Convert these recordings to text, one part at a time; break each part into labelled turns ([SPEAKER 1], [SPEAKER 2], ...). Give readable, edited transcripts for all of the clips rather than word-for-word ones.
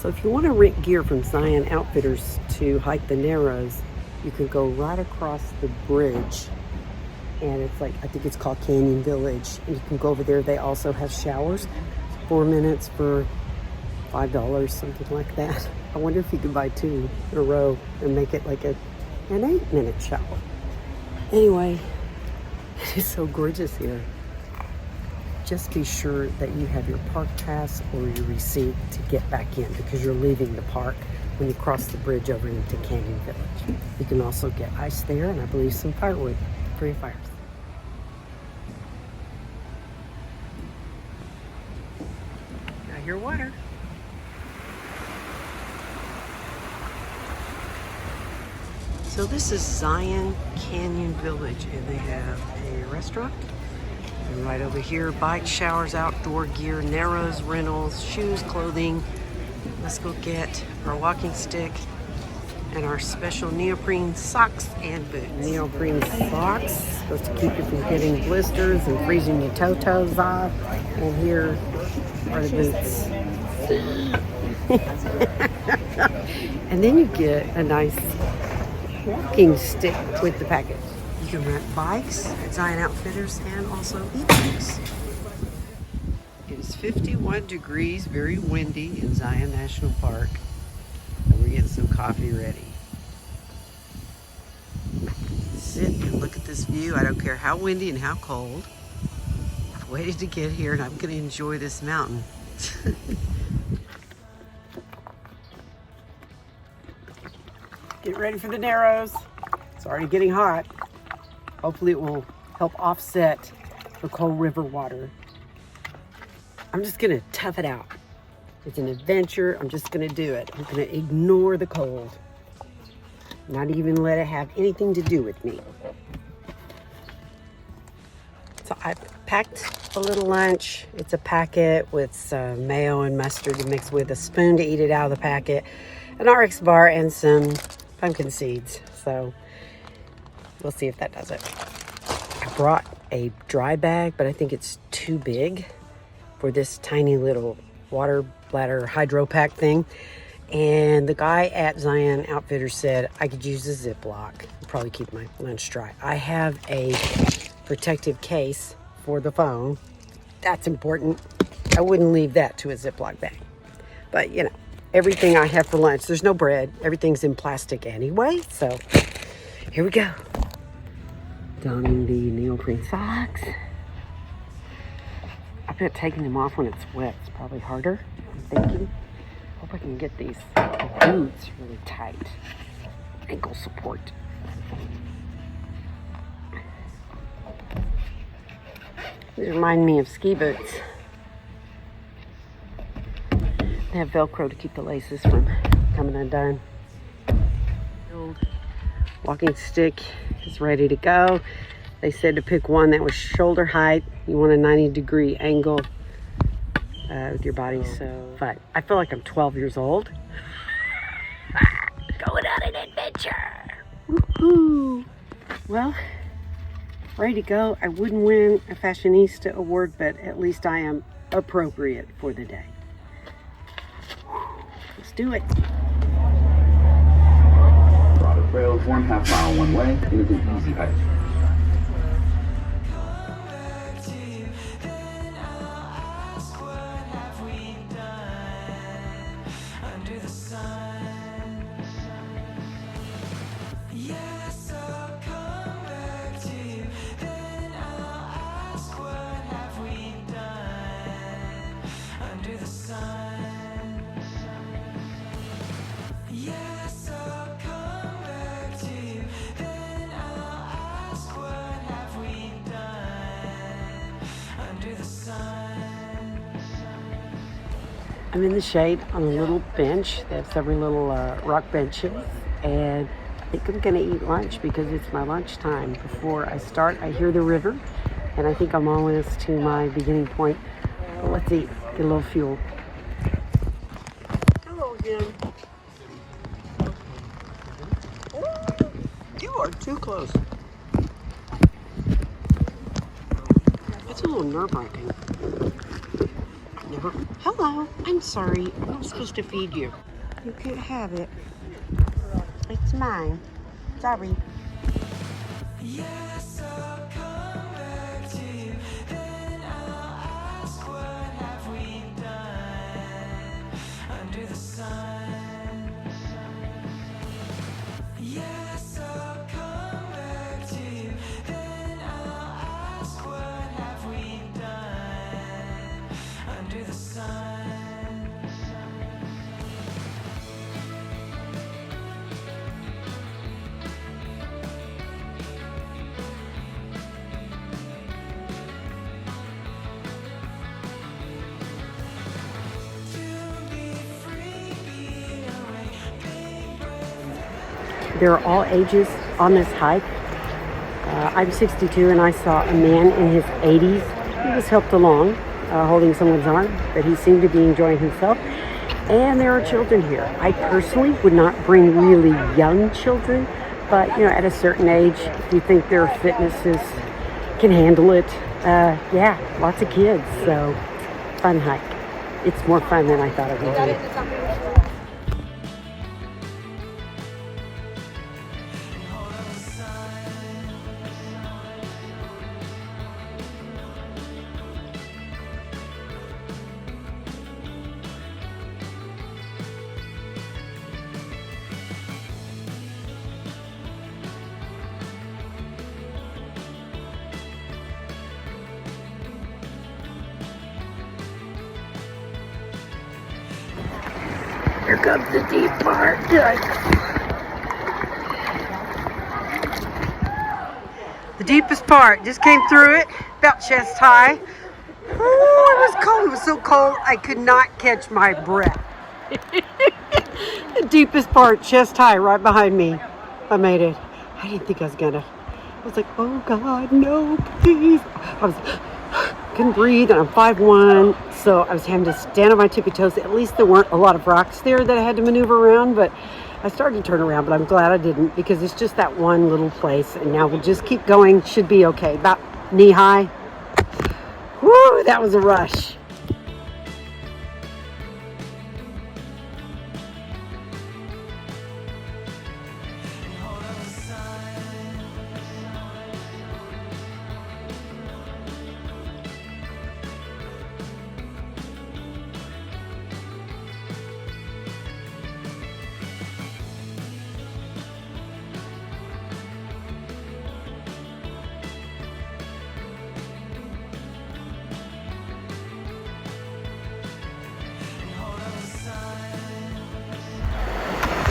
[SPEAKER 1] So if you want to rent gear from Zion Outfitters to hike the Narrows, you can go right across the bridge. And it's like, I think it's called Canyon Village. And you can go over there. They also have showers. 4 minutes for $5, something like that. I wonder if you could buy 2 in a row and make it like an 8-minute shower. Anyway, it is so gorgeous here. Just be sure that you have your park pass or your receipt to get back in, because you're leaving the park when you cross the bridge over into Canyon Village. You can also get ice there, and I believe some firewood for your fires. Now your water. So this is Zion Canyon Village, and they have a restaurant. And right over here, bike showers, outdoor gear, Narrows rentals, shoes, clothing. Let's go get our walking stick and our special neoprene socks and boots. Neoprene socks, supposed to keep you from getting blisters and freezing your toes off. And here are the boots. And then you get a nice walking stick with the package. You can rent bikes at Zion Outfitters and also e-bikes. It is 51 degrees, very windy in Zion National Park. And we're getting some coffee ready. Sit and look at this view. I don't care how windy and how cold. I've waited to get here, and I'm going to enjoy this mountain. Get ready for the Narrows. It's already getting hot. Hopefully it will help offset the cold river water. I'm just gonna tough it out. It's an adventure. I'm just gonna do it. I'm gonna ignore the cold. Not even let it have anything to do with me. So I packed a little lunch. It's a packet with some mayo and mustard to mix with, a spoon to eat it out of the packet, an RX bar, and some pumpkin seeds. So we'll see if that does it. I brought a dry bag, but I think it's too big for this tiny little water bladder hydro pack thing. And the guy at Zion Outfitters said I could use a Ziploc. I'll probably keep my lunch dry. I have a protective case for the phone. That's important. I wouldn't leave that to a Ziploc bag. But you know, everything I have for lunch, there's no bread. Everything's in plastic anyway. So here we go. Donning the neoprene socks. I bet taking them off when it's wet is probably harder, I'm thinking. Hope I can get these boots really tight. Ankle support. These remind me of ski boots. They have Velcro to keep the laces from coming undone. Walking stick is ready to go. They said to pick one that was shoulder height. You want a 90-degree angle with your body. So, but I feel like I'm 12 years old. Going on an adventure. Woohoo! Well, ready to go. I wouldn't win a fashionista award, but at least I am appropriate for the day. Let's do it.
[SPEAKER 2] Trails 1/2 mile one way. It is an easy hike.
[SPEAKER 1] I'm in the shade on a little bench. They have several little rock benches, and I think I'm gonna eat lunch because it's my lunchtime. Before I start, I hear the river, and I think I'm almost to my beginning point. But let's eat, get a little fuel. Hello again. You are too close. It's a little nerve-wracking. Hello. I'm sorry. I'm supposed to feed you. You can't have it. It's mine. Sorry.
[SPEAKER 3] Yes, I'll come back to you, then I'll ask what have we done under the sun. Yes, I'll come back to you, then I'll ask what have we done under the sun.
[SPEAKER 1] There are all ages on this hike. I'm 62 and I saw a man in his 80s. He was helped along, holding someone's arm, but he seemed to be enjoying himself. And there are children here. I personally would not bring really young children, but at a certain age, if you think their fitnesses can handle it, yeah, lots of kids. So, fun hike. It's more fun than I thought it would be. Here comes the deep part. The deepest part. Just came through it, about chest high. Oh, it was cold. It was so cold I could not catch my breath. The deepest part, chest high, right behind me. I made it. I didn't think I was gonna. I was like, oh God, no, please. Couldn't breathe, and I'm 5'1", so I was having to stand on my tippy toes. At least there weren't a lot of rocks there that I had to maneuver around, but I started to turn around, but I'm glad I didn't, because it's just that one little place, and now we'll just keep going. Should be okay. About knee high. Woo, that was a rush.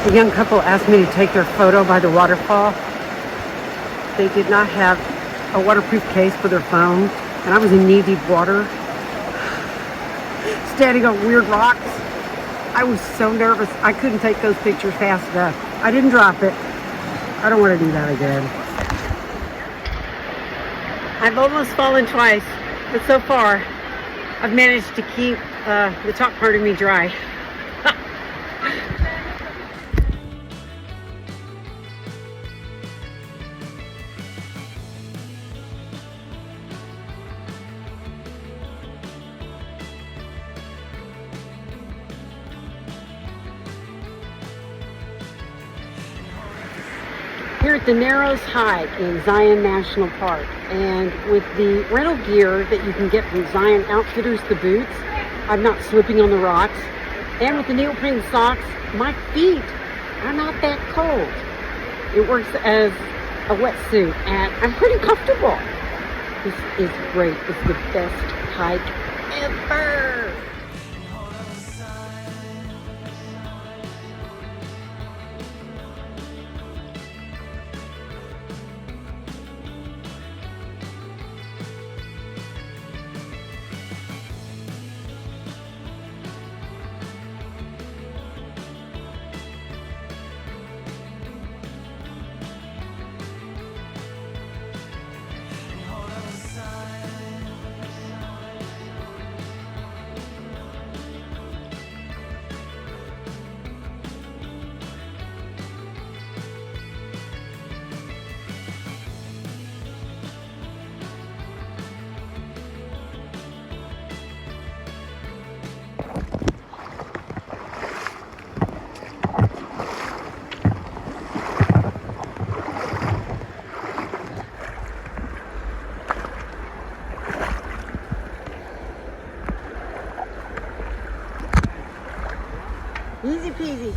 [SPEAKER 1] A young couple asked me to take their photo by the waterfall. They did not have a waterproof case for their phone, and I was in knee-deep water, standing on weird rocks. I was so nervous. I couldn't take those pictures fast enough. I didn't drop it. I don't want to do that again. I've almost fallen twice, but so far, I've managed to keep the top part of me dry. Here at the Narrows Hike in Zion National Park, and with the rental gear that you can get from Zion Outfitters, the boots, I'm not slipping on the rocks, and with the neoprene socks, my feet are not that cold. It works as a wetsuit, and I'm pretty comfortable. This is great. It's the best hike ever. peasy.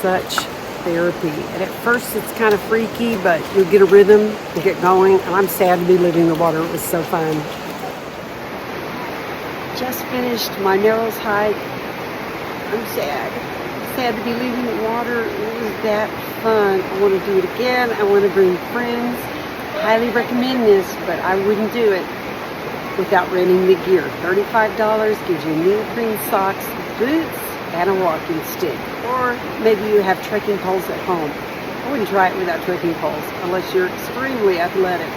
[SPEAKER 1] Such therapy. And at first it's kind of freaky, but you get a rhythm and get going. And I'm sad to be leaving the water. It was so fun. Just finished my Narrows hike. I'm sad. Sad to be leaving the water. It was that fun. I want to do it again. I want to bring friends. Highly recommend this, but I wouldn't do it without renting the gear. $35 gives you neoprene socks, boots, and a walking stick. Or maybe you have trekking poles at home. I wouldn't try it without trekking poles unless you're extremely athletic.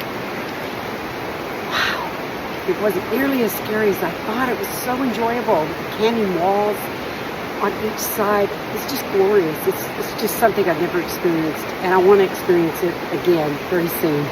[SPEAKER 1] Wow, it wasn't nearly as scary as I thought. It was so enjoyable. The canyon walls on each side, it's just glorious. It's just something I've never experienced, and I want to experience it again very soon.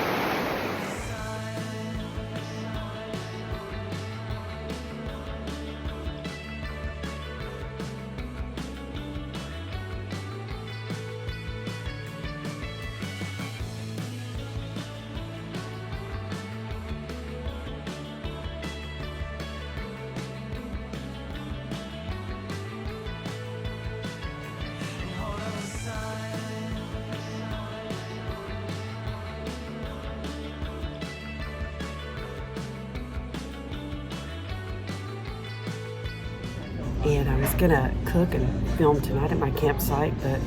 [SPEAKER 1] And I was gonna cook and film tonight at my campsite, but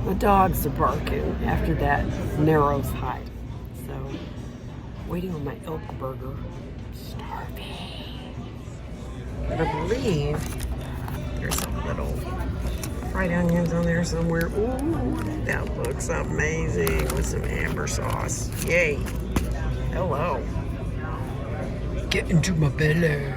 [SPEAKER 1] my dogs are barking after that Narrows hike. So, waiting on my elk burger. Starving. And I believe there's some little fried onions on there somewhere. Ooh, that looks amazing with some amber sauce. Yay. Hello. Get into my belly.